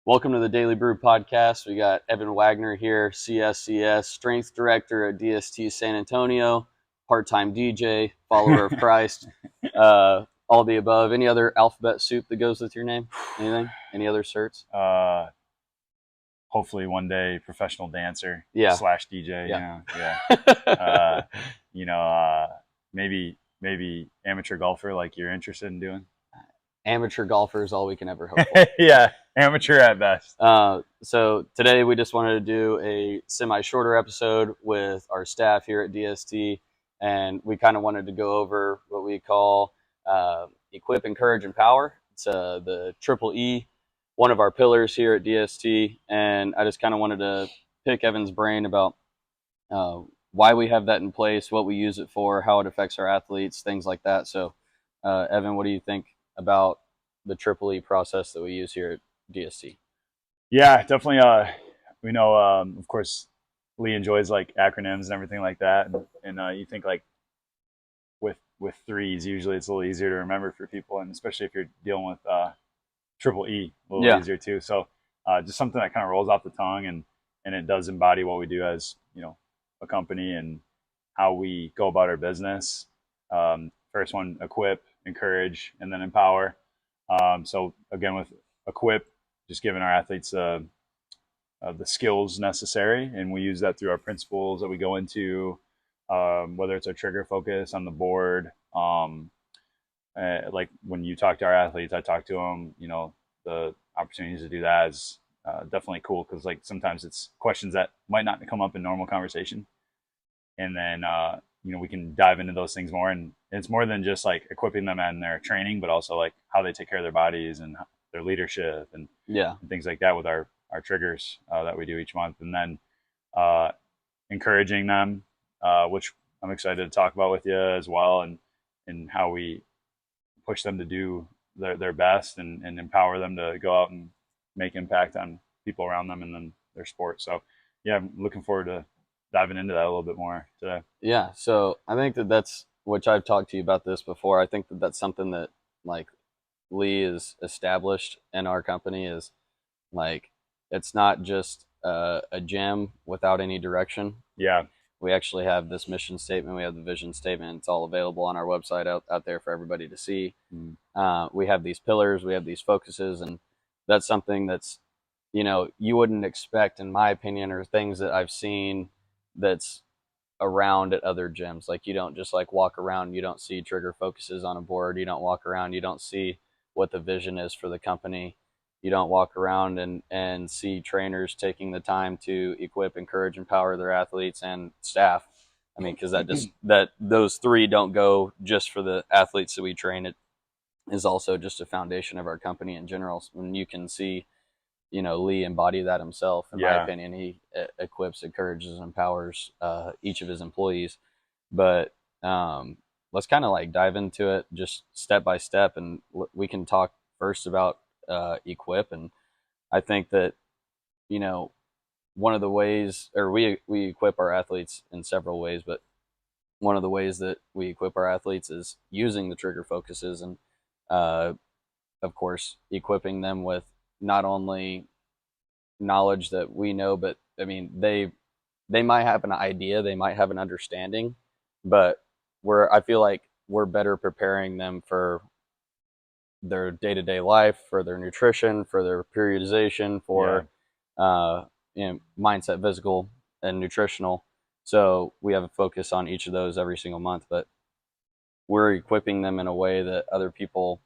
Welcome to the Daily Brew Podcast. We got Evan Wagner here, CSCS, Strength Director at DST San Antonio, part-time DJ, follower of Christ, all the above. Any other alphabet soup that goes with your name? Anything? Any other certs? Hopefully one day professional dancer slash DJ. Maybe amateur golfer like you're interested in doing. Amateur golfer is all we can ever hope for. Yeah, amateur at best. So today we just wanted to do a semi-shorter episode with our staff here at DST, and we kind of wanted to go over what we call Equip, Encourage, Empower. It's the Triple E, one of our pillars here at DST, and I just kind of wanted to pick Evan's brain about why we have that in place, what we use it for, how it affects our athletes, things like that. So, Evan, what do you think about the Triple E process that we use here at DST? Yeah, definitely. We know, of course, Lee enjoys like acronyms and everything like that, and you think like with threes, usually it's a little easier to remember for people, and especially if you're dealing with Triple E, a little easier too. So just something that kind of rolls off the tongue, and it does embody what we do as a company and how we go about our business. First one, equip, encourage, and then empower. So again, with equip, just giving our athletes the skills necessary, and we use that through our principles that we go into, whether it's a trigger focus on the board. Like when you talk to our athletes, I talk to them, the opportunities to do that is definitely cool, because like sometimes it's questions that might not come up in normal conversation, and then we can dive into those things more, and it's more than just like equipping them in their training, but also like how they take care of their bodies and their leadership and things like that with our triggers that we do each month. And then encouraging them, which I'm excited to talk about with you as well, and how we push them to do their best and empower them to go out and make impact on people around them and then their sport. So yeah, I'm looking forward to diving into that a little bit more today. Yeah, so I think that's, which I've talked to you about this before, I think that's something that like Lee is established in our company, is like it's not just a gym without any direction. Yeah. We actually have this mission statement, we have the vision statement, it's all available on our website out there for everybody to see. We have these pillars, we have these focuses, and that's something that's, you wouldn't expect, in my opinion, or things that I've seen that's around at other gyms. Like you don't just like walk around, you don't see trigger focuses on a board, you don't walk around, you don't see what the vision is for the company, you don't walk around and see trainers taking the time to equip, encourage, empower their athletes and staff. I mean, because those three don't go just for the athletes that we train. It is also just a foundation of our company in general. So when you can see Lee embody that himself, in my opinion. He equips, encourages, and empowers each of his employees. But let's kind of like dive into it just step by step, and we can talk first about equip. And I think that, one of the ways, or we equip our athletes in several ways, but one of the ways that we equip our athletes is using the trigger focuses, and of course equipping them with not only knowledge that we know, but I mean, they might have an idea, they might have an understanding, but I feel like we're better preparing them for their day-to-day life, for their nutrition, for their periodization, for mindset, physical, and nutritional. So we have a focus on each of those every single month, but we're equipping them in a way that other people,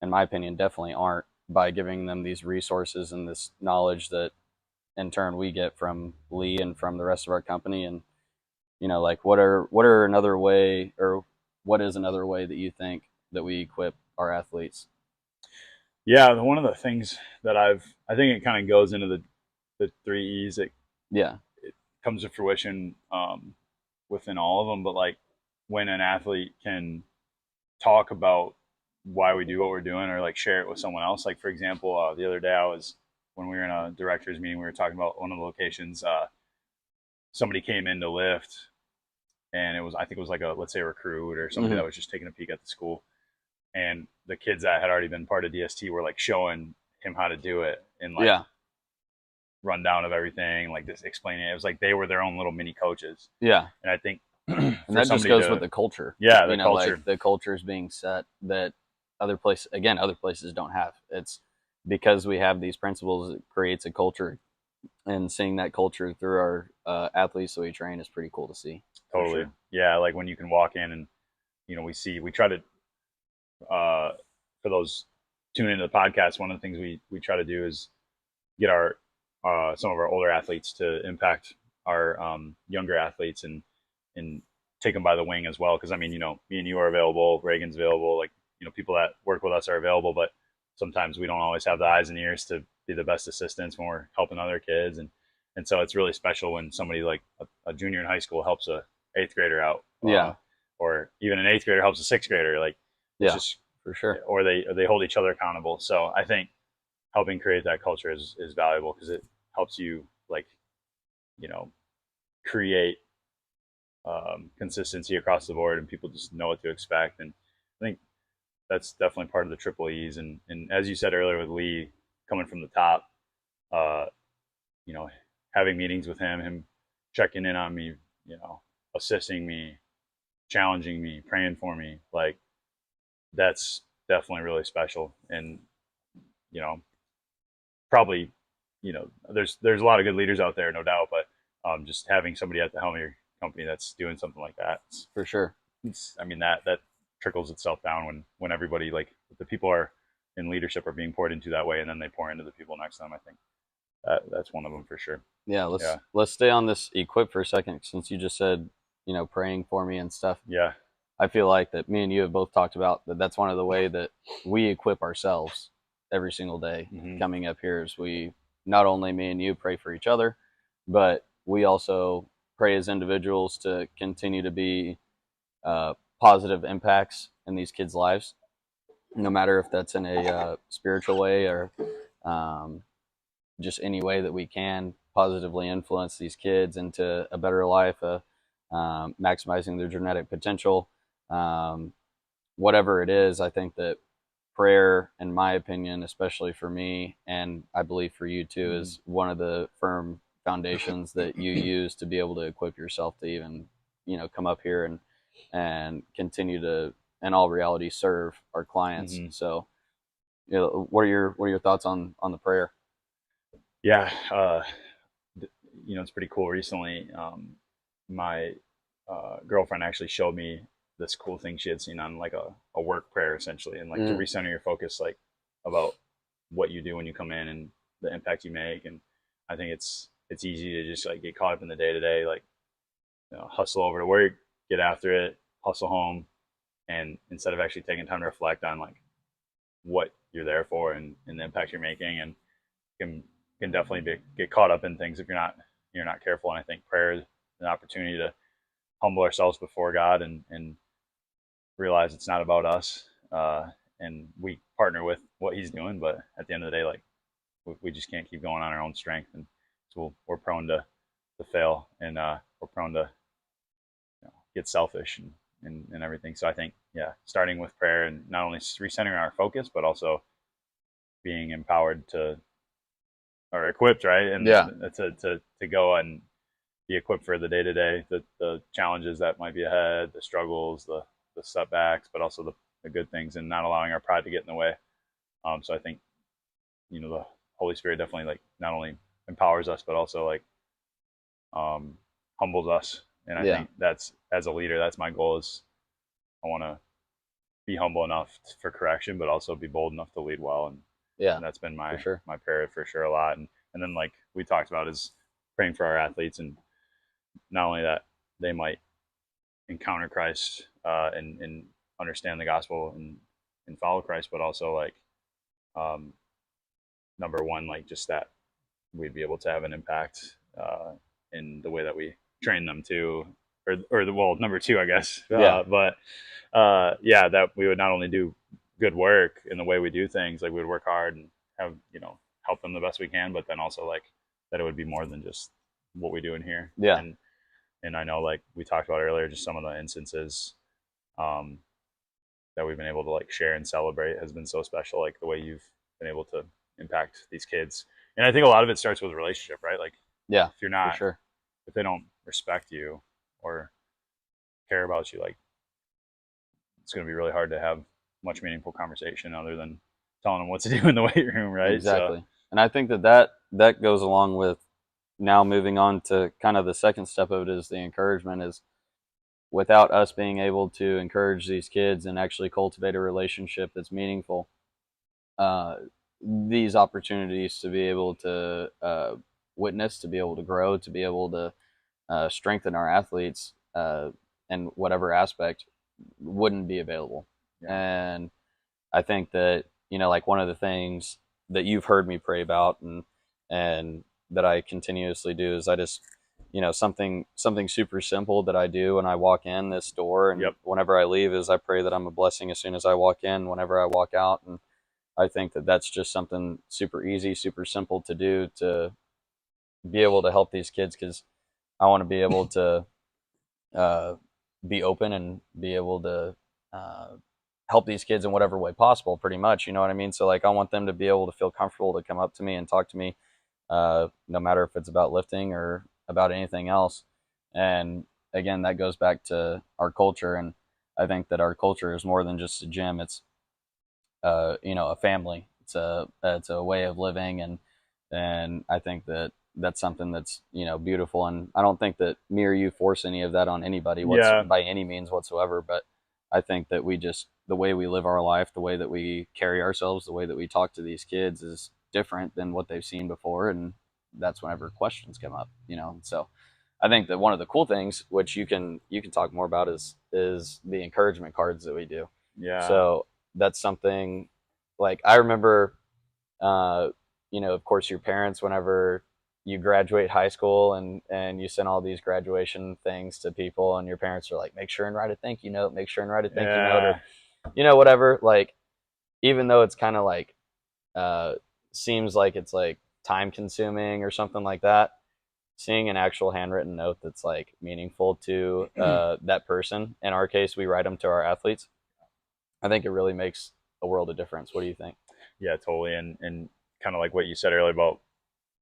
in my opinion, definitely aren't, by giving them these resources and this knowledge that in turn we get from Lee and from the rest of our company. And like what is another way that you think that we equip our athletes? Yeah, one of the things that I think it kind of goes into the 3 E's. It comes to fruition within all of them, but like when an athlete can talk about why we do what we're doing, or like share it with someone else. Like for example, the other day when we were in a director's meeting, we were talking about one of the locations. Somebody came in to lift, and I think it was like let's say a recruit or somebody that was just taking a peek at the school. And the kids that had already been part of DST were like showing him how to do it and like rundown of everything, like this explaining it. It was like they were their own little mini coaches. Yeah. And I think and that just goes with the culture. Yeah, the culture. Like the culture is being set that other places don't have. It's because we have these principles, it creates a culture, and seeing that culture through our athletes that we train is pretty cool to see. Totally. Sure. Yeah, like when you can walk in and we try to for those tuning into the podcast, one of the things we try to do is get our some of our older athletes to impact our younger athletes and take them by the wing as well. Because I mean, me and you are available, Reagan's available, like people that work with us are available, but sometimes we don't always have the eyes and ears to be the best assistants when we're helping other kids, and so it's really special when somebody like a junior in high school helps a 8th grader out, or even an 8th grader helps a 6th grader, like just for sure, or they hold each other accountable. So I think helping create that culture is valuable because it helps you create consistency across the board, and people just know what to expect. And I think that's definitely part of the triple E's. And as you said earlier with Lee coming from the top, having meetings with him checking in on me, assisting me, challenging me, praying for me, like that's definitely really special. And, probably, there's a lot of good leaders out there, no doubt, but just having somebody at the helm of your company that's doing something like that, for sure. That trickles itself down when everybody, like the people are in leadership, are being poured into that way, and then they pour into the people next to them. I think that's one of them for sure. Yeah, let's stay on this equip for a second, since you just said praying for me and stuff. Yeah, I feel like that me and you have both talked about that's one of the way that we equip ourselves every single day. Coming up here is we, not only me and you, pray for each other, but we also pray as individuals to continue to be positive impacts in these kids' lives, no matter if that's in a spiritual way or just any way that we can positively influence these kids into a better life, maximizing their genetic potential, whatever it is. I think that prayer, in my opinion, especially for me, and I believe for you too, is one of the firm foundations that you use to be able to equip yourself to even, come up here and continue to, in all reality, serve our clients. So, what are your thoughts on the prayer? Yeah, it's pretty cool. Recently, my girlfriend actually showed me this cool thing she had seen on like a work prayer, essentially, and like to recenter your focus, like about what you do when you come in and the impact you make. And I think it's easy to just like get caught up in the day to day, like hustle over to work, get after it, hustle home, and instead of actually taking time to reflect on like what you're there for and the impact you're making, and can definitely get caught up in things if you're not careful. And I think prayer is an opportunity to humble ourselves before God and realize it's not about us, and we partner with what He's doing, but at the end of the day, like we just can't keep going on our own strength, and so we're prone to fail, and we're prone to get selfish and everything. So I think, starting with prayer and not only recentering our focus, but also being empowered or equipped, right? And to go and be equipped for the day to day, the challenges that might be ahead, the struggles, the setbacks, but also the good things, and not allowing our pride to get in the way. So I think, the Holy Spirit definitely like not only empowers us, but also like humbles us. And I think that's, as a leader, that's my goal, is I want to be humble enough for correction, but also be bold enough to lead well. And that's been my prayer for sure a lot. And then like we talked about, is praying for our athletes, and not only that they might encounter Christ and understand the gospel and follow Christ, but also like number one, like just that we'd be able to have an impact in the way that we train them too, or number two, I guess. But that we would not only do good work in the way we do things, like we would work hard and have, help them the best we can, but then also like that it would be more than just what we do in here. And I know, like we talked about earlier, just some of the instances that we've been able to like share and celebrate has been so special. Like the way you've been able to impact these kids. And I think a lot of it starts with a relationship, right? Like, Yeah, if you're not, for sure. if they don't respect you or care about you, like, it's going to be really hard to have much meaningful conversation other than telling them what to do in the weight room, right? Exactly. So, And I think that goes along with now moving on to kind of the second step of it is the encouragement is without us being able to encourage these kids and actually cultivate a relationship that's meaningful, uh, these opportunities to be able to witness, to be able to grow, to be able to strengthen our athletes in whatever aspect wouldn't be available. yeah. And I think that, like one of the things that you've heard me pray about and that I continuously do is I just, something super simple that I do when I walk in this door and Yep. whenever I leave is I pray that I'm a blessing as soon as I walk in, whenever I walk out. And I think that that's just something super easy, super simple to do to be able to help these kids because I want to be able to uh, be open and be able to uh, help these kids in whatever way possible, pretty much. You know what I mean? So, like, I want them to be able to feel comfortable to come up to me and talk to me, no matter if it's about lifting or about anything else. And again, that goes back to our culture. And I think that our culture is more than just a gym. It's a family. It's a way of living, and I think that that's something that's beautiful. And I don't think that me or you force any of that on anybody by any means whatsoever. But I think that the way we live our life, the way that we carry ourselves, the way that we talk to these kids is different than what they've seen before, and that's whenever questions come up. So I think that one of the cool things, which you can talk more about, is the encouragement cards that we do. Yeah. So that's something like I remember, of course, your parents, whenever you graduate high school and you send all these graduation things to people and your parents are like, make sure and write a thank you note, make sure and write a thank you note, or, whatever. Like, even though it's kind of like, seems like it's like time consuming or something like that, seeing an actual handwritten note that's like meaningful to that person. In our case, we write them to our athletes. I think it really makes a world of difference. What do you think? Yeah, totally. And kind of like what you said earlier about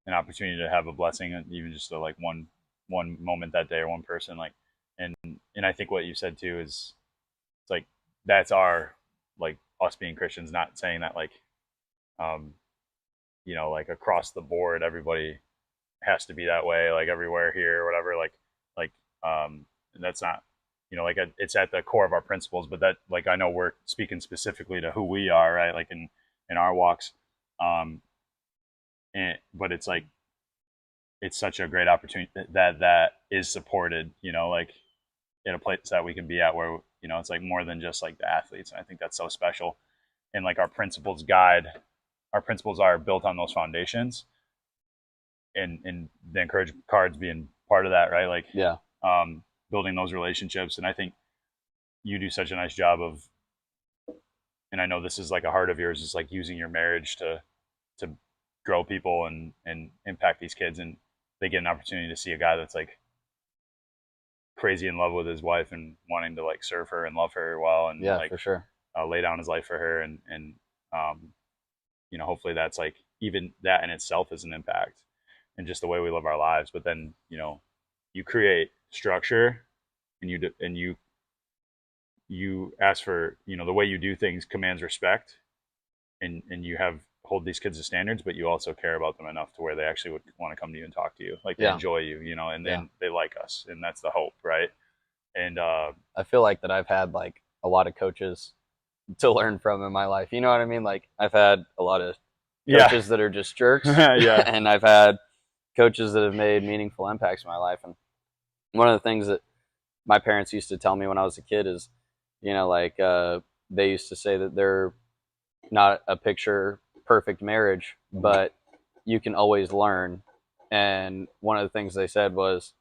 an opportunity to have a blessing, even just like one moment that day or one person, like, and I think what you said too is it's like that's our, like, us being Christians, not saying that like like across the board everybody has to be that way, like everywhere here or whatever, and that's not, like it's at the core of our principles, but that, like, I know we're speaking specifically to who we are, right? Like in our walks. But it's like, it's such a great opportunity that is supported, like in a place that we can be at where, it's like more than just like the athletes. And I think that's so special. And like our principles are built on those foundations, and the encouragement cards being part of that, right? Like, yeah. Building those relationships. And I think you do such a nice job of, and I know this is like a heart of yours, is like using your marriage to grow people and impact these kids, and they get an opportunity to see a guy that's like crazy in love with his wife and wanting to like serve her and love her well, and yeah, like for sure, lay down his life for her, and hopefully that's like, even that in itself is an impact, and just the way we live our lives. But then you create structure, and you ask for, the way you do things commands respect, and you hold these kids to standards, but you also care about them enough to where they actually would want to come to you and talk to you, like they enjoy you, and then they like us, and that's the hope, right? And I feel like that I've had like a lot of coaches to learn from in my life. You know what I mean? Like, I've had a lot of coaches that are just jerks, and I've had coaches that have made meaningful impacts in my life. And one of the things that my parents used to tell me when I was a kid is, they used to say that they're not a picture perfect marriage, but you can always learn. And one of the things they said was,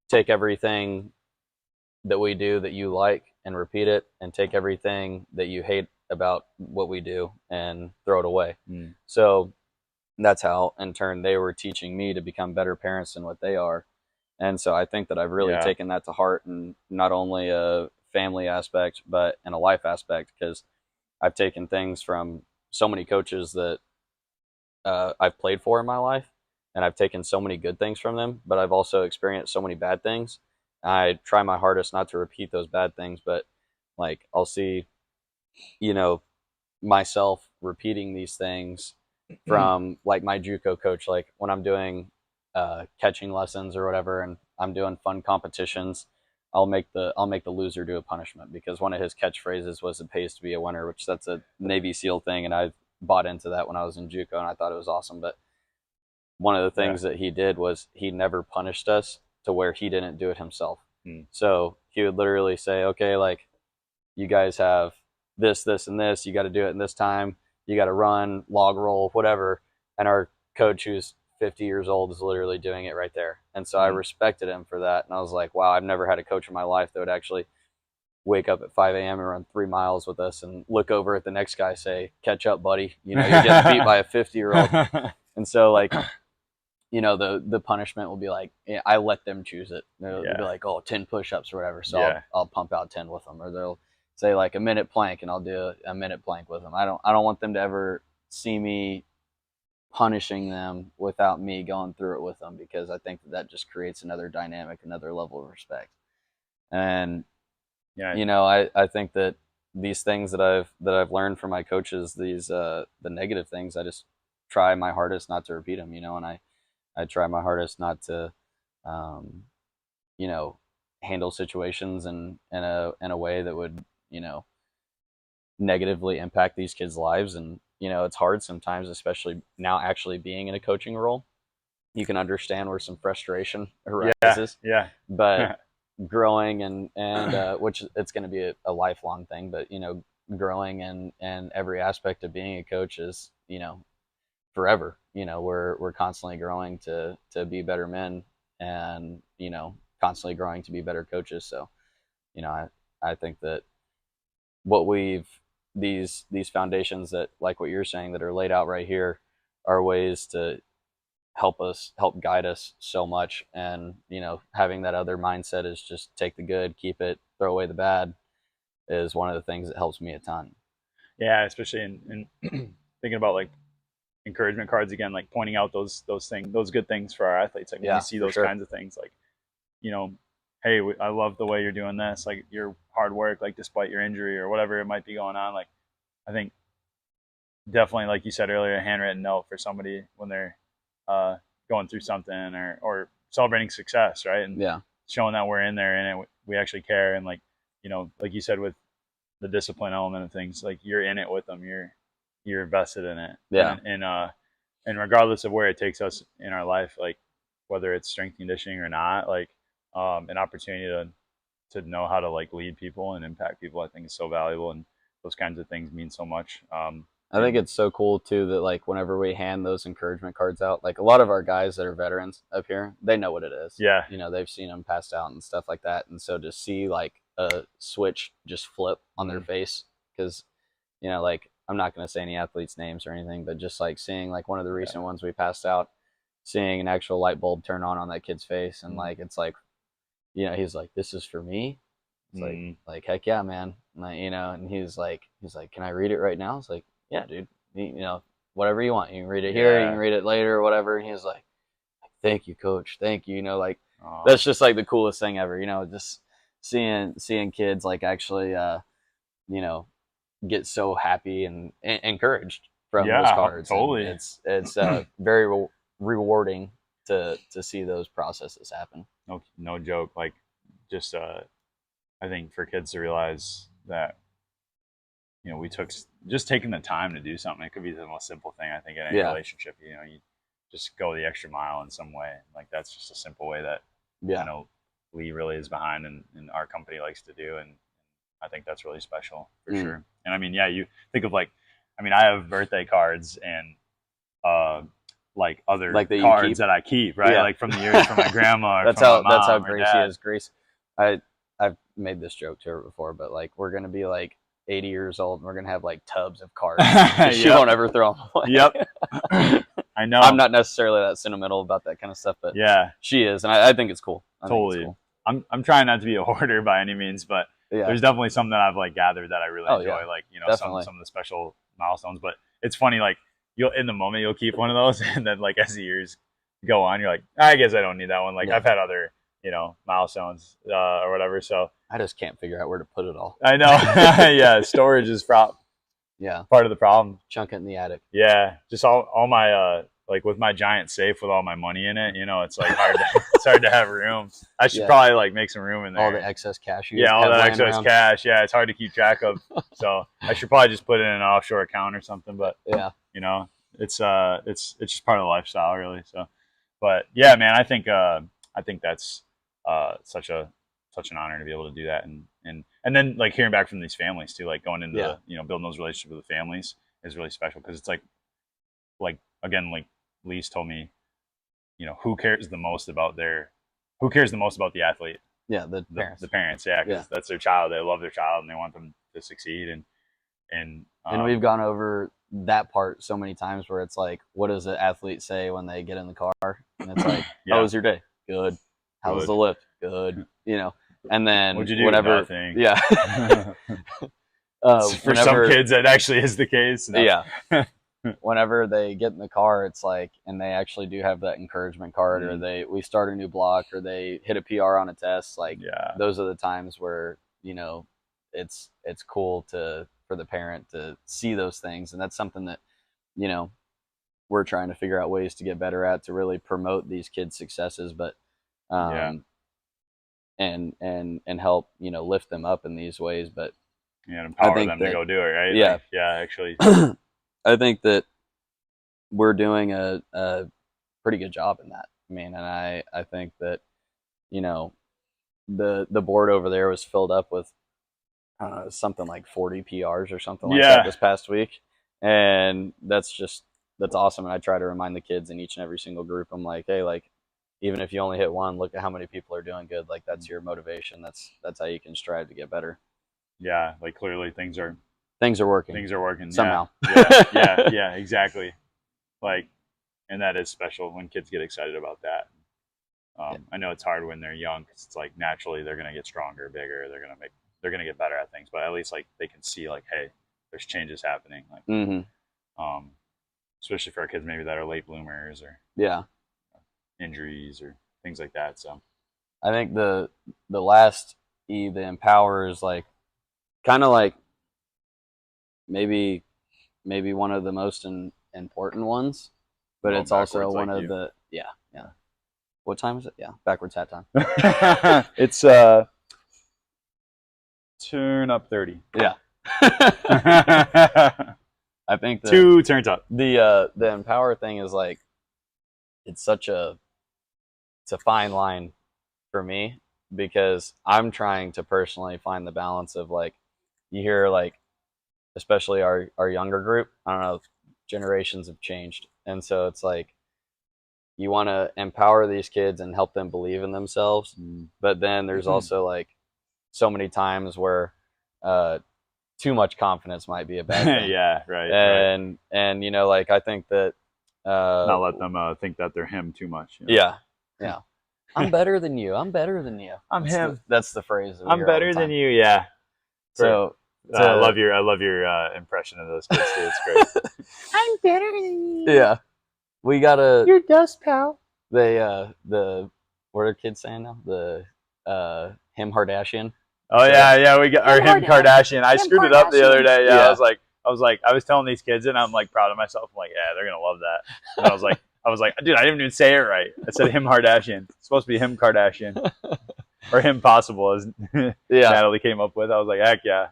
take everything that we do that you like and repeat it, and take everything that you hate about what we do and throw it away. So that's how, in turn, they were teaching me to become better parents than what they are. And so I think that I've really taken that to heart, and not only a family aspect, but in a life aspect, because I've taken things from so many coaches that I've played for in my life, and I've taken so many good things from them, but I've also experienced so many bad things. I try my hardest not to repeat those bad things, but like I'll see, you know, myself repeating these things from like my JUCO coach, like when I'm doing catching lessons or whatever, and I'm doing fun competitions. I'll make the loser do a punishment because one of his catchphrases was "It pays to be a winner," which that's a Navy SEAL thing, and I bought into that when I was in JUCO, and I thought it was awesome. But one of the things that he did was he never punished us to where he didn't do it himself. So he would literally say, "Okay, like you guys have this, this, and this. You got to do it in this time. You got to run, log roll, whatever." And our coach, who's 50 years old, is literally doing it right there. And so I respected him for that. And I was like, wow, I've never had a coach in my life that would actually wake up at 5 a.m. and run 3 miles with us and look over at the next guy, say, catch up, buddy. You're getting beat by a 50-year-old. And so, like, the punishment will be like, I let them choose it. They'll be like, 10 push-ups or whatever. So I'll pump out 10 with them. Or they'll say like a minute plank, and I'll do a minute plank with them. I don't want them to ever see me punishing them without me going through it with them, because I think that just creates another dynamic, another level of respect. And I think that these things that I've learned from my coaches, these the negative things, I just try my hardest not to repeat them, and I try my hardest not to handle situations in a way that would negatively impact these kids' lives. And it's hard sometimes, especially now actually being in a coaching role. You can understand where some frustration arises. But growing and which it's going to be a lifelong thing, but growing and every aspect of being a coach is forever. We're constantly growing to be better men, and constantly growing to be better coaches. So I think that these foundations that, like what you're saying, that are laid out right here, are ways to help guide us so much. And having that other mindset is just take the good, keep it, throw away the bad, is one of the things that helps me a ton. Yeah, especially in thinking about like encouragement cards again, like pointing out those things, those good things for our athletes. Like when you see those kinds of things, like hey, I love the way you're doing this, like your hard work, like despite your injury or whatever it might be going on. Like I think definitely, like you said earlier, a handwritten note for somebody when they're going through something or celebrating success, right? And showing that we're in there and we actually care. And like like you said, with the discipline element of things, like you're in it with them, you're invested in it. And regardless of where it takes us in our life, like whether it's strength conditioning or not, like an opportunity to know how to like lead people and impact people, I think is so valuable. And those kinds of things mean so much. I think it's so cool too that like whenever we hand those encouragement cards out, like a lot of our guys that are veterans up here, they know what it is. Yeah. They've seen them passed out and stuff like that. And so to see like a switch just flip on their face, because, like I'm not going to say any athletes' names or anything, but just like seeing like one of the recent ones we passed out, seeing an actual light bulb turn on that kid's face. And like, it's like, he's like, this is for me. It's like, heck yeah, man. And and he's like, can I read it right now? It's like, yeah, dude, whatever you want. You can read it here, you can read it later or whatever. And he's like, thank you, coach. Thank you. Like, that's just like the coolest thing ever, just seeing kids like actually, get so happy and encouraged from those cards. Totally. And it's very rewarding to see those processes happen. No joke. Like just, I think for kids to realize that, we took just taking the time to do something. It could be the most simple thing, I think, in any relationship. You just go the extra mile in some way. Like that's just a simple way that Lee really is behind, and our company likes to do. And I think that's really special for sure. And I mean, you think of like, I have birthday cards and like other like cards that I keep, right? Like from the years from my grandma. Or that's how Gracie is. Grace, I've made this joke to her before, but like we're gonna be like 80 years old and we're gonna have like tubs of cards. She won't ever throw them away. I know. I'm not necessarily that sentimental about that kind of stuff, but she is, and I think it's cool. Totally. It's cool. I'm trying not to be a hoarder by any means, but there's definitely something that I've like gathered that I really enjoy, like some of the special milestones. But it's funny, like you'll in the moment you'll keep one of those, and then like as the years go on, you're like, I guess I don't need that one. Like I've had other milestones or whatever. So I just can't figure out where to put it all. I know. Yeah, storage is part of the problem. Chunk it in the attic. Yeah, just all my like with my giant safe with all my money in it, it's like it's hard to have room. I should probably like make some room in there. All the excess cash. All that excess cash. Yeah, it's hard to keep track of. So I should probably just put it in an offshore account or something. But it's just part of the lifestyle, really. So, but yeah, man, I think that's such an honor to be able to do that, and then like hearing back from these families too, like going into building those relationships with the families is really special, because it's like again, like Lee's told me, who cares the most about the athlete? Yeah, the parents. Yeah, because that's their child. They love their child and they want them to succeed. And we've gone over that part so many times where it's like, what does the athlete say when they get in the car? And it's like, how was your day? Good. How was the lift? Good. And then what'd you do? Whenever, nothing. Yeah. For some kids, that actually is the case. No. Yeah. Whenever they get in the car, it's like, and they actually do have that encouragement card, or we start a new block, or they hit a PR on a test. Like, those are the times where, it's cool for the parent to see those things. And that's something that, we're trying to figure out ways to get better at, to really promote these kids' successes, but, and help, lift them up in these ways. But empower them to go do it, right? Yeah. Actually. I think that we're doing a pretty good job in that. I mean, and I think that, the board over there was filled up with, I don't know, something like 40 PRs or something like that this past week. And that's awesome. And I try to remind the kids in each and every single group. I'm like, hey, like, even if you only hit one, look at how many people are doing good. Like, that's your motivation. That's how you can strive to get better. Yeah. Like, clearly things are working. Things are working somehow. Yeah, exactly. Like, and that is special when kids get excited about that. I know it's hard when they're young, because it's like naturally they're going to get stronger, bigger. They're going to get better at things, but at least like they can see like, hey, there's changes happening. Like, especially for our kids maybe that are late bloomers or injuries or things like that. So I think the last E, the empower, is like kind of like maybe one of the most important ones, but it's also one of the What time is it? Yeah, backwards hat time. It's turn up 30. Yeah. I think 2 turns up. The empower thing is like, it's a fine line for me, because I'm trying to personally find the balance of, like, you hear, like, especially our younger group, I don't know, generations have changed. And so it's like, you want to empower these kids and help them believe in themselves. But then there's also like so many times where too much confidence might be a bad thing. Yeah, right. And like, I think that not let them think that they're him too much. Yeah. I'm better than you. I'm better than you. I'm him. That's the phrase. I'm better than you. Yeah. So I love your impression of those kids too. It's great. I'm better than you. Yeah. We gotta. You're dust, pal. What are kids saying now? The him Kardashian. Oh yeah, we got our him Kardashian. I screwed it up the other day. Yeah, I was telling these kids, and I'm like proud of myself. I'm like, yeah, they're gonna love that. And I was like, dude, I didn't even say it right. I said him Kardashian. It's supposed to be him Kardashian, or him possible, as Natalie came up with. I was like, heck yeah,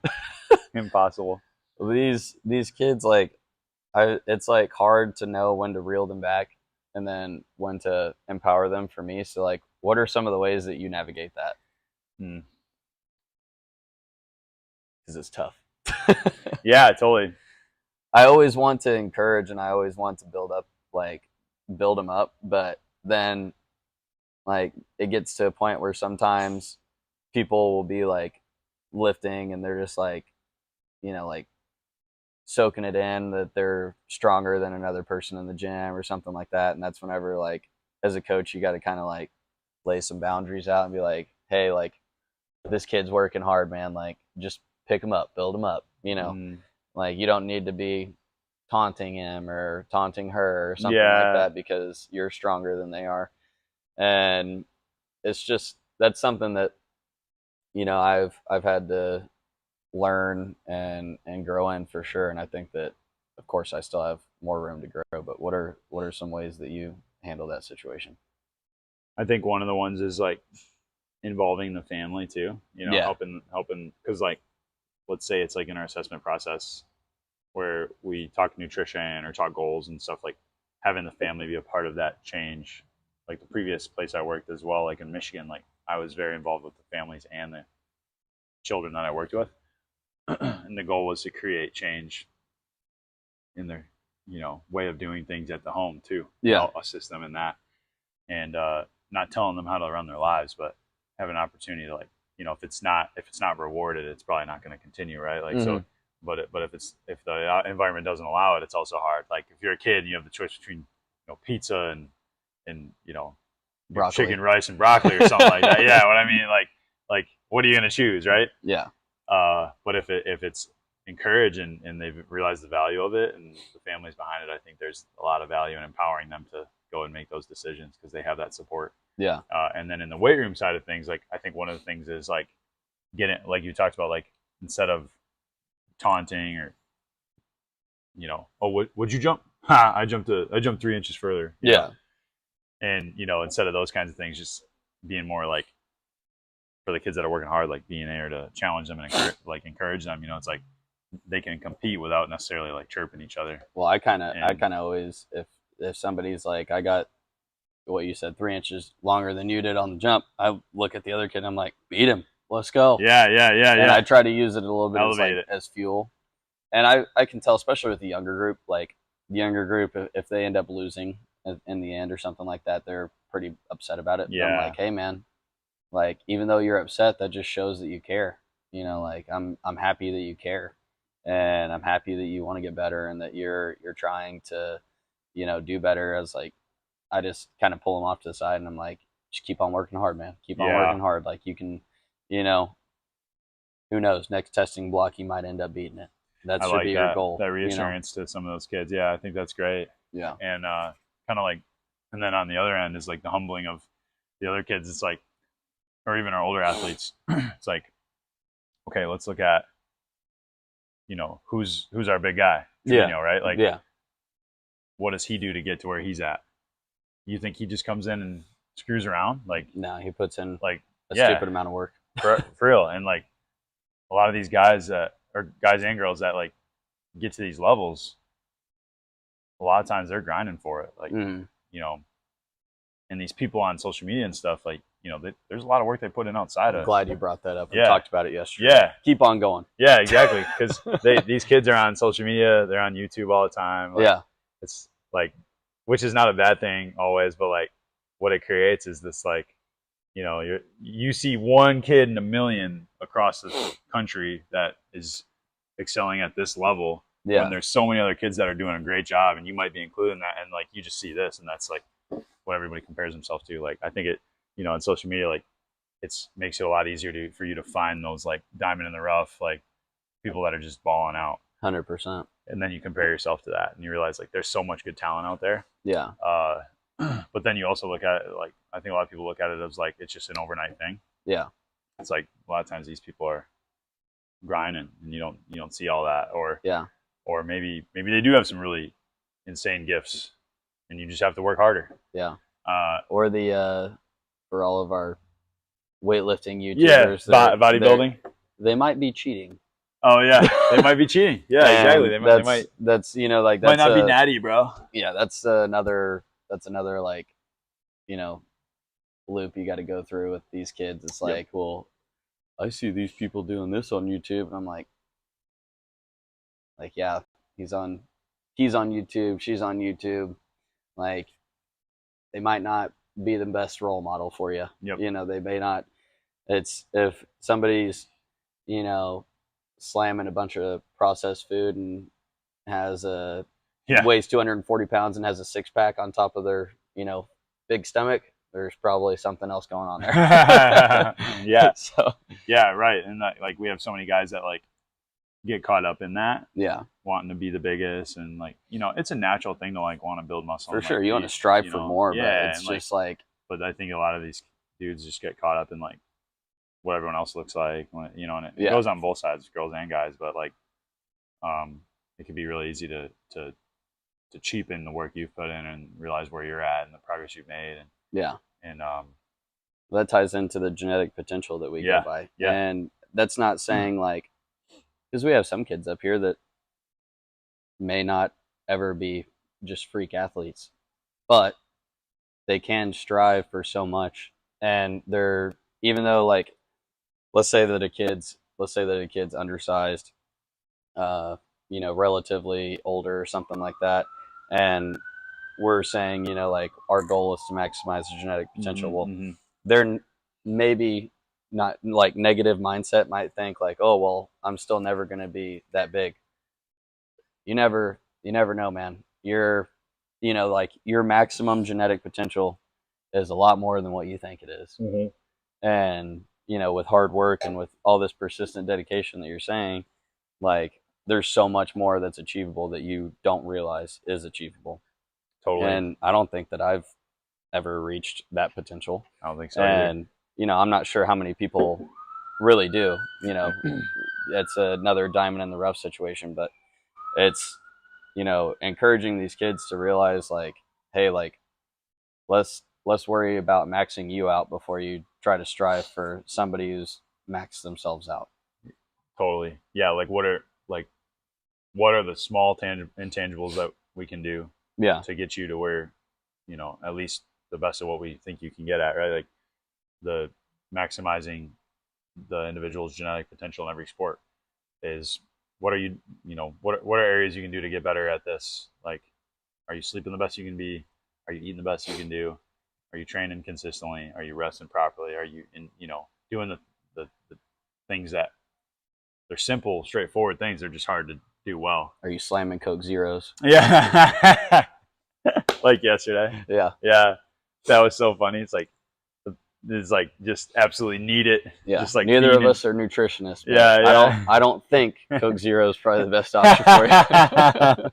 him possible. These kids, like, it's like hard to know when to reel them back and then when to empower them for me. So like, what are some of the ways that you navigate that? Because it's tough. Yeah, totally. I always want to encourage and I always want to build them up. But then like it gets to a point where sometimes people will be like lifting and they're just like, like soaking it in that they're stronger than another person in the gym or something like that. And that's whenever, like, as a coach, you got to kind of like lay some boundaries out and be like, hey, like, this kid's working hard, man. Like, just pick them up, build them up, like, you don't need to be taunting him or taunting her or something like that because you're stronger than they are. And it's just, that's something that, you know, I've had to learn and grow in for sure. And I think that, of course, I still have more room to grow, but what are some ways that you handle that situation? I think one of the ones is like involving the family too, you know, helping, cause like, let's say it's like in our assessment process where we talk nutrition or talk goals and stuff, like having the family be a part of that change. Like the previous place I worked as well, like in Michigan, like I was very involved with the families and the children that I worked with. And the goal was to create change in their, you know, way of doing things at the home too. Yeah. I'll assist them in that. And not telling them how to run their lives, but have an opportunity to, like, you know, if it's not rewarded, it's probably not going to continue, right? Like, so, but if the environment doesn't allow it, it's also hard. Like if you're a kid and you have the choice between, you know, pizza and you know, chicken, rice, and broccoli or something like that. Yeah, what I mean, like what are you going to choose, right? Yeah. But if it's encouraged and they've realized the value of it and the families behind it, I think there's a lot of value in empowering them to go and make those decisions because they have that support. Yeah. And then in the weight room side of things, like I think one of the things is like getting, like you talked about, like instead of taunting or, you know, oh, would you jump? Ha! I jumped 3 inches further. Yeah. And, you know, instead of those kinds of things, just being more like, for the kids that are working hard, like being there to challenge them and encourage them, you know, it's like they can compete without necessarily like chirping each other. Well, I kind of always, if somebody's like, I got what you said, 3 inches longer than you did on the jump, I look at the other kid and I'm like, beat him. Let's go. Yeah. And I try to use it a little bit Elevate as fuel. And I can tell, especially with the younger group, like the younger group, if they end up losing in the end or something like that, they're pretty upset about it. Yeah. But I'm like, hey man, like even though you're upset, that just shows that you care. You know, like I'm happy that you care, and I'm happy that you want to get better and that you're trying to, you know, do better. As like, I just kind of pull them off to the side and I'm like, just keep on working hard, man. Keep on working hard. Like you can, you know, who knows? Next testing block, you might end up beating it. That should be your goal. That reassurance to some of those kids. Yeah, I think that's great. Yeah. And kind of like, and then on the other end is like the humbling of the other kids. It's like, or even our older athletes. It's like, okay, let's look at, you know, who's our big guy. Trevino, right? Like, what does he do to get to where he's at? You think he just comes in and screws around? Like, no, he puts in like a stupid amount of work. for real. And like a lot of these guys or guys and girls that like get to these levels, a lot of times they're grinding for it. Like, you know, and these people on social media and stuff, like, you know, there's a lot of work they put in outside of. I'm glad you brought that up. We talked about it yesterday. Yeah. Keep on going. Yeah, exactly. Because these kids are on social media. They're on YouTube all the time. Like, it's like, which is not a bad thing always, but like what it creates is this, like, you know, you see one kid in a million across the country that is excelling at this level. Yeah. When there's so many other kids that are doing a great job and you might be included in that. And like, you just see this and that's like what everybody compares themselves to. Like, I think it, you know, on social media, like makes it a lot easier for you to find those like diamond in the rough, like people that are just balling out. 100%. And then you compare yourself to that and you realize like there's so much good talent out there. Yeah. But then you also look at it like, I think a lot of people look at it as like it's just an overnight thing. Yeah. It's like a lot of times these people are grinding and you don't see all that, or maybe they do have some really insane gifts and you just have to work harder. Yeah. Or for all of our weightlifting YouTubers, bodybuilding, they might be cheating. Oh yeah, they might be cheating. Yeah, exactly. They might. That's, you know, like that's might not be natty, bro. Yeah, that's another like, you know, loop you got to go through with these kids. It's like, well, I see these people doing this on YouTube, and I'm like, yeah, he's on YouTube, she's on YouTube, like they might not be the best role model for you. Yep. You know, they may not. It's if somebody's, you know, slamming a bunch of processed food and has weighs 240 pounds and has a 6-pack on top of their, you know, big stomach, there's probably something else going on there. Yeah. So yeah, right. And like we have so many guys that like get caught up in that. Yeah. Wanting to be the biggest, and like, you know, it's a natural thing to like want to build muscle. For and, sure. like, You want to strive for know, more, yeah, but it's and, just like, but I think a lot of these dudes just get caught up in like what everyone else looks like, you know, and it goes on both sides, girls and guys, but like, it can be really easy to cheapen the work you've put in and realize where you're at and the progress you've made. And that ties into the genetic potential that we go by. Yeah. And that's not saying like, because we have some kids up here that may not ever be just freak athletes, but they can strive for so much. And they're, even though like, let's say that a kid's undersized, you know, relatively older or something like that, and we're saying, you know, like our goal is to maximize the genetic potential. Well, they're maybe not, like, negative mindset might think like, oh, well, I'm still never going to be that big. You never know, man. You know, like your maximum genetic potential is a lot more than what you think it is. And, you know, with hard work and with all this persistent dedication that you're saying, like, there's so much more that's achievable that you don't realize is achievable. Totally. And I don't think that I've ever reached that potential. I don't think so. And, you know, I'm not sure how many people really do. You know, it's another diamond in the rough situation, but it's, you know, encouraging these kids to realize like, hey, like, let's worry about maxing you out before you try to strive for somebody who's maxed themselves out. Totally. Yeah. Like what are the small intangibles that we can do to get you to where, you know, at least the best of what we think you can get at, right? Like the maximizing the individual's genetic potential in every sport is, what are you know, what are areas you can do to get better at this? Like, are you sleeping the best you can be? Are you eating the best you can do? Are you training consistently? Are you resting properly? Are you you know, doing the things that they're simple, straightforward things. They're just hard to do well. Are you slamming Coke Zeros? Yeah. Like yesterday. Yeah. Yeah. That was so funny. It's like just absolutely need it. Yeah. Just like neither of us are nutritionists. Yeah. I don't think Coke Zero is probably the best option for you.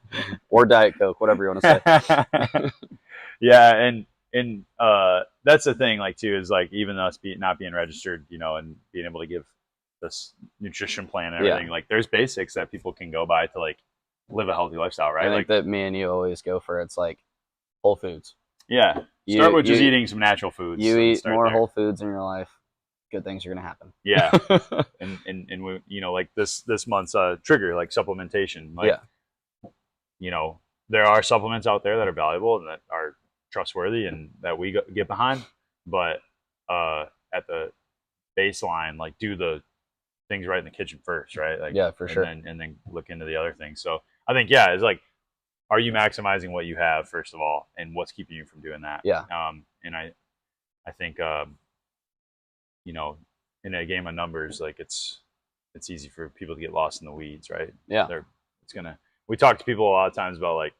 Or Diet Coke, whatever you want to say. Yeah, and that's the thing, like too, is like even us not being registered, you know, and being able to give this nutrition plan and everything, like there's basics that people can go by to like live a healthy lifestyle, right? I think that me and you always go for, it's like Whole Foods. Yeah. Start with just eating some natural foods. You eat more whole foods in your life, good things are going to happen. Yeah. and we, you know, like this month's trigger, like supplementation. Like, you know, there are supplements out there that are valuable and that are trustworthy and that we get behind. But at the baseline, like do the things right in the kitchen first, right? Like, yeah, for sure. And then look into the other things. So I think, yeah, it's like, are you maximizing what you have, first of all, and what's keeping you from doing that? Yeah. And I think, you know, in a game of numbers, like it's easy for people to get lost in the weeds, right? Yeah. We talk to people a lot of times about like,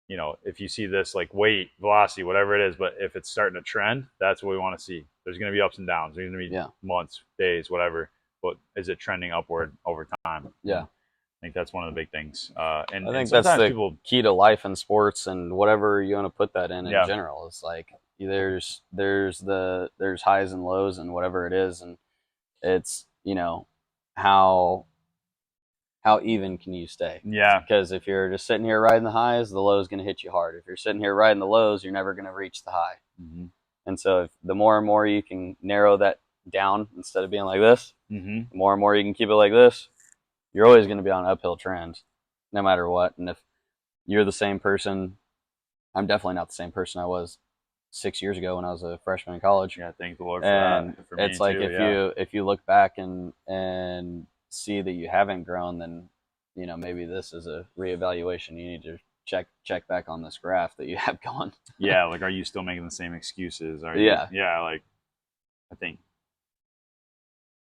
you know, if you see this like weight, velocity, whatever it is, but if it's starting to trend, that's what we want to see. There's going to be ups and downs. There's going to be months, days, whatever, but is it trending upward over time? Yeah. I think that's one of the big things. And I think that's the key to life and sports and whatever you want to put that in general. It's like there's highs and lows and whatever it is, and it's, you know, how even can you stay? Yeah. Because if you're just sitting here riding the highs, the low is going to hit you hard. If you're sitting here riding the lows, you're never going to reach the high. Mm-hmm. And so the more and more you can narrow that down, instead of being like this, the more and more you can keep it like this, you're always going to be on an uphill trend, no matter what. And if you're the same person, I'm definitely not the same person I was 6 years ago when I was a freshman in college. Yeah, thank the Lord for that. For it's like too, if you look back and see that you haven't grown, then, you know, maybe this is a reevaluation. You need to check back on this graph that you have going. Yeah, like, are you still making the same excuses? Yeah, like, I think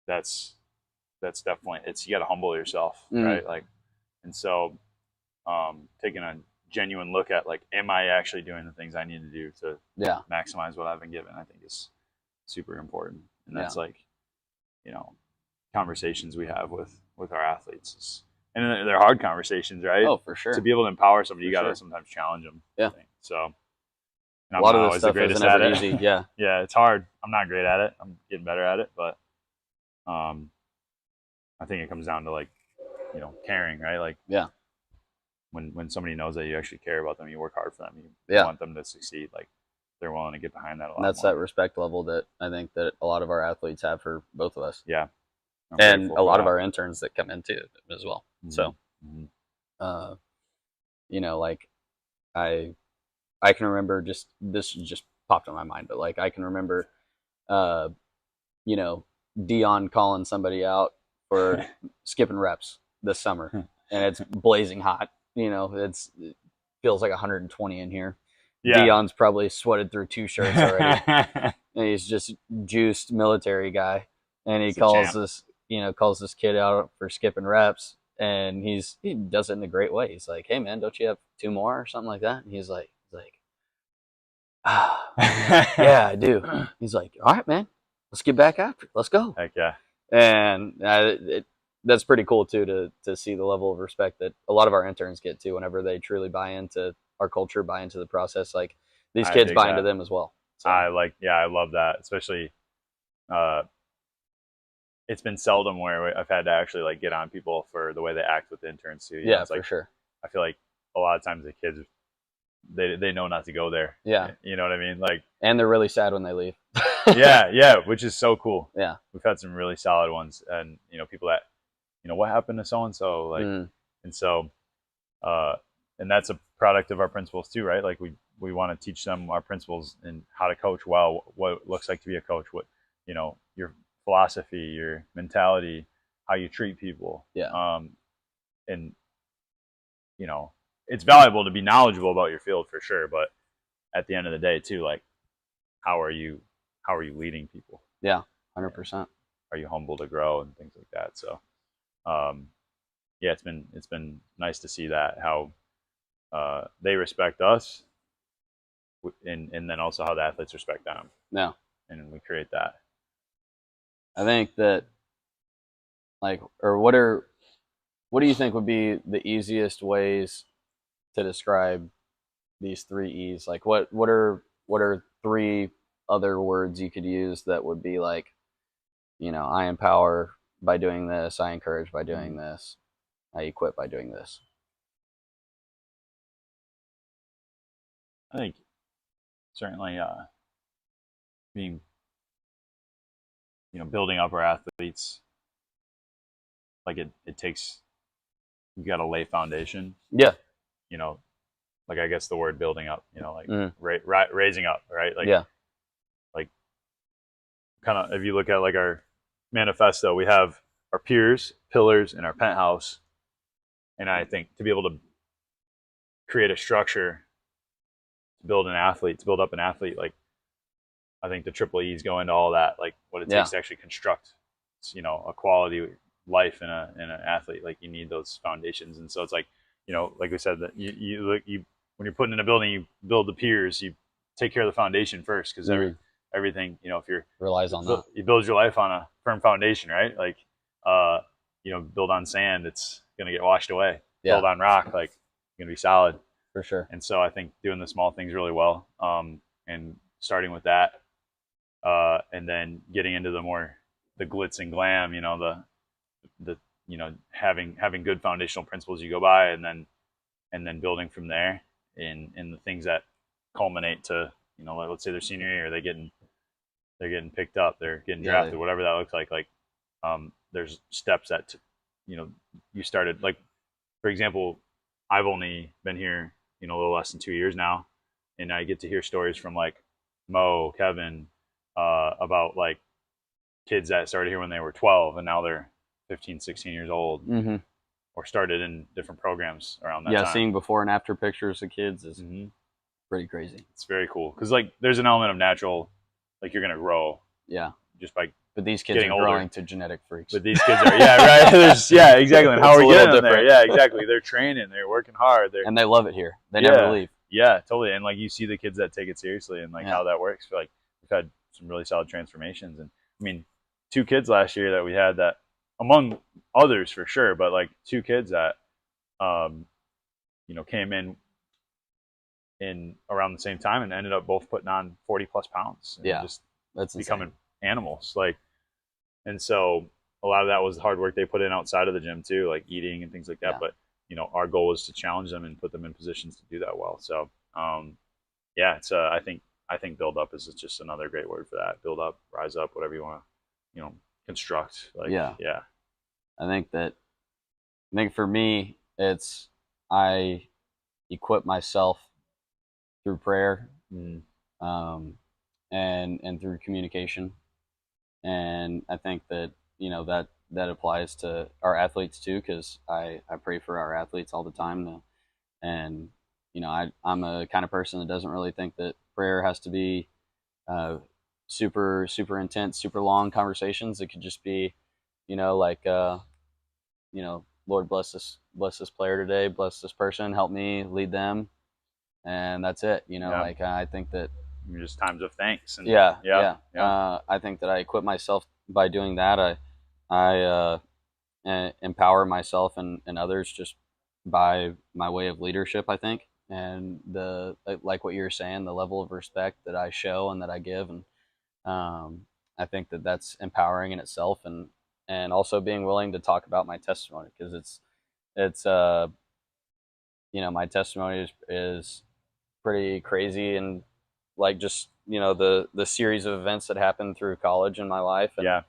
that's definitely, you got to humble yourself, right? Like, and so taking a genuine look at like, am I actually doing the things I need to do to maximize what I've been given, I think is super important. And that's like, you know, conversations we have with our athletes is, And they're hard conversations, right? Oh, for sure. To be able to empower somebody, For you got to sure. sometimes challenge them. Yeah. I think. So A lot of this always stuff isn't ever easy. Yeah. Yeah, it's hard. I'm not great at it. I'm getting better at it, but I think it comes down to like, you know, caring, right? Like, yeah, when somebody knows that you actually care about them, you work hard for them, you yeah. want them to succeed. Like, they're willing to get behind that a lot. And that's more. that respect level that I think that a lot of our athletes have for both of us. Yeah. And a lot of our interns that come into it as well. Mm-hmm. So, you know, like I can remember this just popped in my mind, but like I can remember, you know, Dion calling somebody out for skipping reps this summer, and it's blazing hot. You know, it feels like 120 in here. Yeah. Dion's probably sweated through 2 shirts already, and he's just juiced military guy, and he calls this kid out for skipping reps, and he does it in a great way. He's like, "Hey man, don't you have 2 more or something like that?" And he's like, "Yeah, I do." He's like, "All right, man, let's get back after it. Let's go." Heck yeah. And that's pretty cool too to see the level of respect that a lot of our interns get to whenever they truly buy into our culture, buy into the process. Like these kids buy into them as well. So. I love that. Especially, it's been seldom where I've had to actually like get on people for the way they act with the interns too. Yeah, for sure. I feel like a lot of times the kids, they know not to go there. Yeah. You know what I mean? Like, and they're really sad when they leave. yeah, which is so cool. Yeah. We've had some really solid ones, and you know, people that, you know, what happened to so and so, like, and so, and that's a product of our principles too, right? Like we want to teach them our principles and how to coach well, what it looks like to be a coach, what, you know, your philosophy, your mentality, how you treat people. Yeah. And you know, it's valuable to be knowledgeable about your field for sure, but at the end of the day too, like, how are you leading people? Yeah, 100%. Are you humble to grow and things like that? So, yeah, it's been nice to see that, how they respect us, and then also how the athletes respect them. Yeah, and we create that. I think that, like, or what do you think would be the easiest ways to describe these 3 E's? Like, what are 3 other words you could use that would be like, you know, I empower by doing this, I encourage by doing this, I equip by doing this? I think certainly being, you know, building up our athletes, like it takes, you got to lay foundation. Yeah. You know, like, I guess the word building up, you know, like raising up, right? Like, yeah. Like, kind of, if you look at like our manifesto, we have our piers, pillars, and our penthouse. And I think to be able to create a structure to build up an athlete, like, I think the triple E's go into all that, like what it takes to actually construct, you know, a quality life in an athlete. Like, you need those foundations. And so it's like, you know, like we said, that you when you're putting in a building, you build the piers, you take care of the foundation first, because everything, you know, if you're relies on that, you build your life on a firm foundation, right? Like, you know, build on sand, it's gonna get washed away. Yeah. Build on rock, like, you're gonna be solid for sure. And so I think doing the small things really well, and starting with that, and then getting into the glitz and glam, you know, the you know, having good foundational principles you go by, and then building from there in the things that culminate to, you know, let's say their senior year, they're getting picked up, they're getting drafted, whatever that looks like. Like, there's steps that, you know, you started, like, for example, I've only been here, you know, a little less than 2 years now, and I get to hear stories from like Mo, Kevin, about like kids that started here when they were 12 and now they're 15, 16 years old, or started in different programs around that time. Yeah, seeing before and after pictures of kids is pretty crazy. It's very cool, because like there's an element of natural, like, you're gonna grow. Yeah. Just by But these kids are growing to genetic freaks. But these kids are, right. Yeah, exactly. And how are we getting them there? Yeah, exactly. They're training, they're working hard, and they love it here. They never leave. Yeah, totally. And like, you see the kids that take it seriously, and like how that works. Like, we've had some really solid transformations, and I mean, 2 kids last year that we had that among others for sure, but like 2 kids that, came in around the same time and ended up both putting on 40 plus pounds and just that's becoming insane. animals. Like, and so a lot of that was the hard work they put in outside of the gym too, like eating and things like that. But, our goal was to challenge them and put them in positions to do that well. So, it's, I think build up is just another great word for that. Build up, rise up, whatever you want to, construct. Like, yeah. I think for me, it's, I equip myself through prayer, and through communication. And I think that, that applies to our athletes too, because I pray for our athletes all the time. And, I'm a kind of person that doesn't really think that prayer has to be super, super intense, super long conversations. It could just be, Lord, bless this player today, bless this person, help me lead them. And that's it. I think that just times of thanks. And I think that I equip myself by doing that. I empower myself and others just by my way of leadership, I think. And like what you're saying, the level of respect that I show and that I give. And I think that that's empowering in itself, and also being willing to talk about my testimony, because it's my testimony is pretty crazy, and like just the series of events that happened through college in my life, and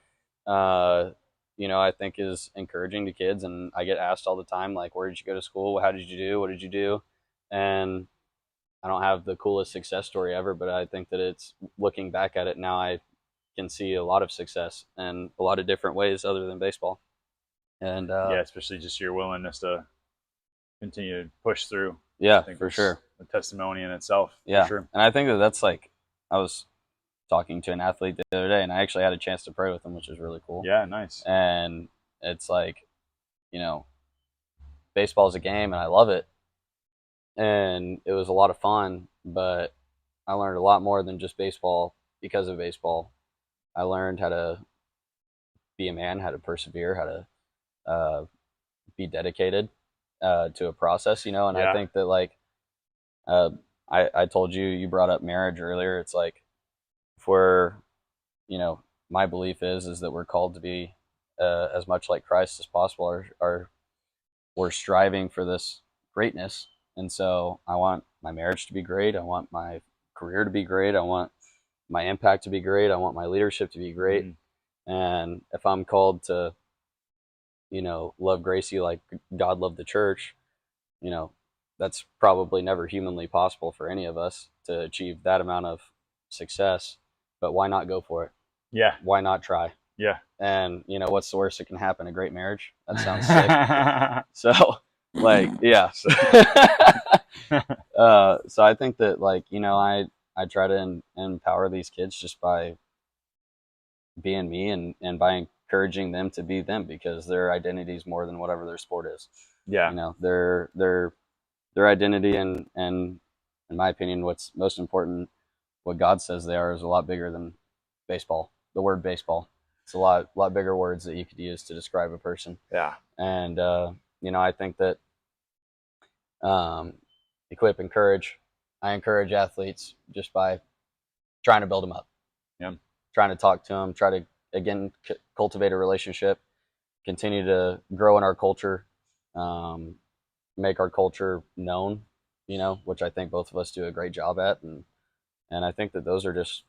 I think is encouraging to kids. And I get asked all the time, like, where did you go to school, how did you do, what did you do? And I don't have the coolest success story ever, but I think that it's, looking back at it now, I can see a lot of success in a lot of different ways other than baseball. And especially just your willingness to continue to push through. Yeah, for sure. A testimony in itself. Yeah, for sure. And I think that's like, I was talking to an athlete the other day, and I actually had a chance to pray with him, which is really cool. Yeah, nice. And it's like, baseball is a game, and I love it, and it was a lot of fun, but I learned a lot more than just baseball because of baseball. I learned how to be a man, how to persevere, how to be dedicated to a process, and I think that, like, I told you brought up marriage earlier. It's like, if we're, my belief is that we're called to be as much like Christ as possible. We're striving for this greatness. And so I want my marriage to be great. I want my career to be great. I want my impact to be great. I want my leadership to be great. And if I'm called to, love Gracie like God loved the church, that's probably never humanly possible for any of us to achieve that amount of success. But why not go for it? Yeah. Why not try? Yeah. And what's the worst that can happen? A great marriage? That sounds sick. So, like, yeah. So I think that, like, I try to empower these kids just by being me, and by encouraging them to be them, because their identity is more than whatever their sport is. Yeah. Their identity, and in my opinion, what's most important, what God says they are, is a lot bigger than baseball. The word baseball. It's a lot bigger words that you could use to describe a person. Yeah. And I think that equip, encourage. I encourage athletes just by trying to build them up. Yeah. Trying to talk to them. Try to, again, cultivate a relationship. Continue to grow in our culture. Make our culture known. Which I think both of us do a great job at. And I think that those are just,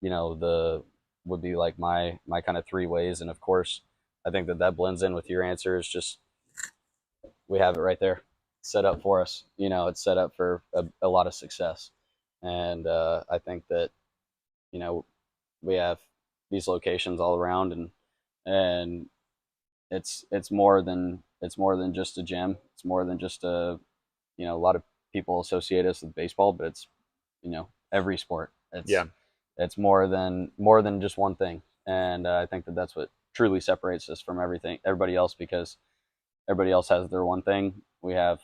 would be like my kind of 3 ways. And of course, I think that blends in with your answer. Is just, we have it right there set up for us. It's set up for a lot of success. And I think that, we have these locations all around, and it's more than just a gym. It's more than just a lot of people associate us with baseball, but it's, every sport. It's more than just one thing. And I think that that's what truly separates us from everybody else, because everybody else has their one thing. We have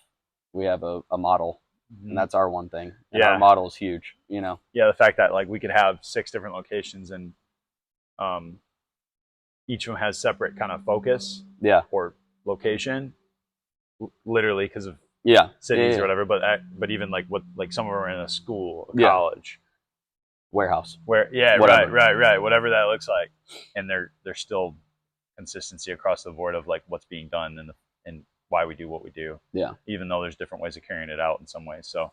a model, and that's our one thing. And our model is huge, Yeah, the fact that, like, we could have 6 different locations, and each of them has separate kind of focus or location, literally because of cities or whatever. But even like some of them are in a school, a college, warehouse, whatever. right, whatever that looks like, and there's still consistency across the board of like what's being done and why we do what we do. Yeah. Even though there's different ways of carrying it out in some ways. So